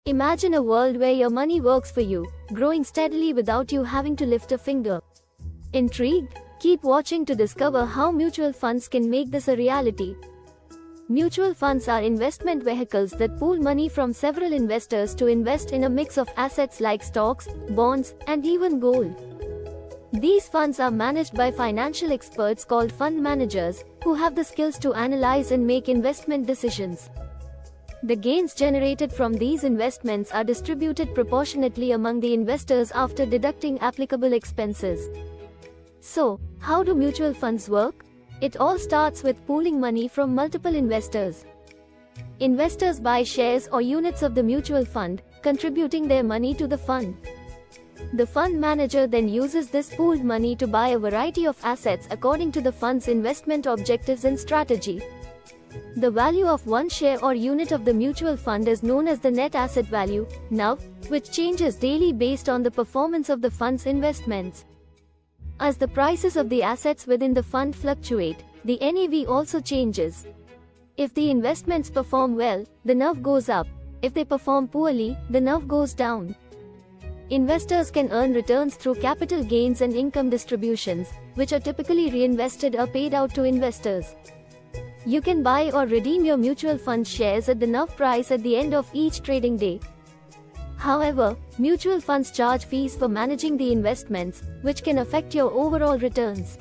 Imagine a world where your money works for you, growing steadily without you having to lift a finger. Intrigued? Keep watching to discover how mutual funds can make this a reality. Mutual funds are investment vehicles that pool money from several investors to invest in a mix of assets like stocks, bonds, and even gold. These funds are managed by financial experts called fund managers, who have the skills to analyze and make investment decisions. The gains generated from these investments are distributed proportionately among the investors after deducting applicable expenses. So, how do mutual funds work? It all starts with pooling money from multiple investors. Investors buy shares or units of the mutual fund, contributing their money to the fund. The fund manager then uses this pooled money to buy a variety of assets according to the fund's investment objectives and strategy. The value of one share or unit of the mutual fund is known as the net asset value, NAV, which changes daily based on the performance of the fund's investments. As the prices of the assets within the fund fluctuate, the NAV also changes. If the investments perform well, the NAV goes up. If they perform poorly, the NAV goes down. Investors can earn returns through capital gains and income distributions, which are typically reinvested or paid out to investors. You can buy or redeem your mutual fund shares at the NAV price at the end of each trading day. However, mutual funds charge fees for managing the investments, which can affect your overall returns.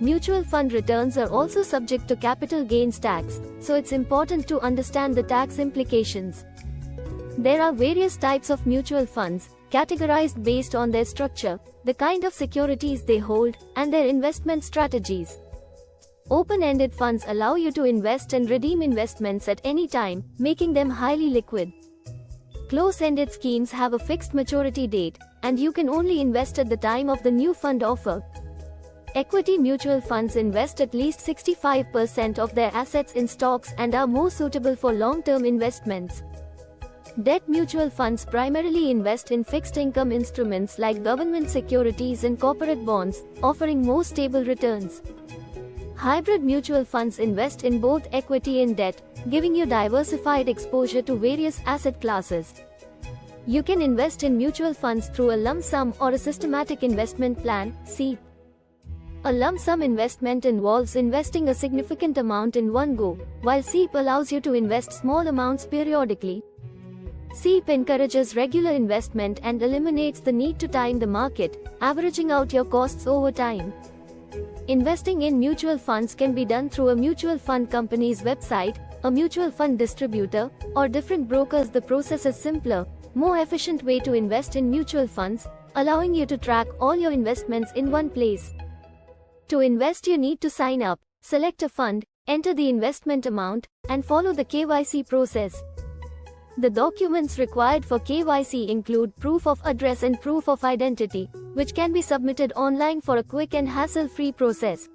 Mutual fund returns are also subject to capital gains tax, so it's important to understand the tax implications. There are various types of mutual funds, categorized based on their structure, the kind of securities they hold, and their investment strategies. Open-ended funds allow you to invest and redeem investments at any time, making them highly liquid. Close-ended schemes have a fixed maturity date, and you can only invest at the time of the new fund offer. Equity mutual funds invest at least 65% of their assets in stocks and are more suitable for long-term investments. Debt mutual funds primarily invest in fixed income instruments like government securities and corporate bonds, offering more stable returns. Hybrid mutual funds invest in both equity and debt, giving you diversified exposure to various asset classes. You can invest in mutual funds through a lump sum or a systematic investment plan, SIP. A lump sum investment involves investing a significant amount in one go, while SIP allows you to invest small amounts periodically. SIP encourages regular investment and eliminates the need to time the market, averaging out your costs over time. Investing in mutual funds can be done through a mutual fund company's website, a mutual fund distributor, or different brokers. The process is simpler, more efficient way to invest in mutual funds, allowing you to track all your investments in one place. To invest, you need to sign up, select a fund, enter the investment amount, and follow the KYC process. The documents required for KYC include proof of address and proof of identity, which can be submitted online for a quick and hassle-free process.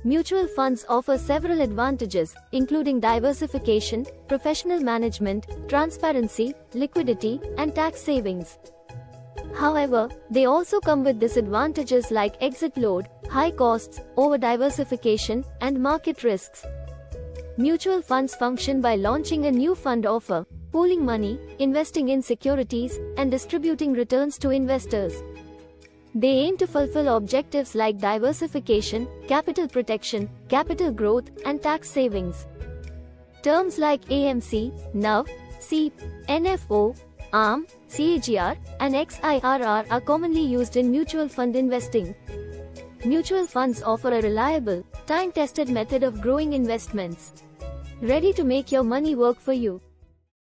Mutual funds offer several advantages, including diversification, professional management, transparency, liquidity, and tax savings. However, they also come with disadvantages like exit load, high costs, over-diversification, and market risks. Mutual funds function by launching a new fund offer, pooling money, investing in securities, and distributing returns to investors. They aim to fulfill objectives like diversification, capital protection, capital growth, and tax savings. Terms like AMC, NAV, SIP, NFO, ARM, CAGR, and XIRR are commonly used in mutual fund investing. Mutual funds offer a reliable, time-tested method of growing investments. Ready to make your money work for you.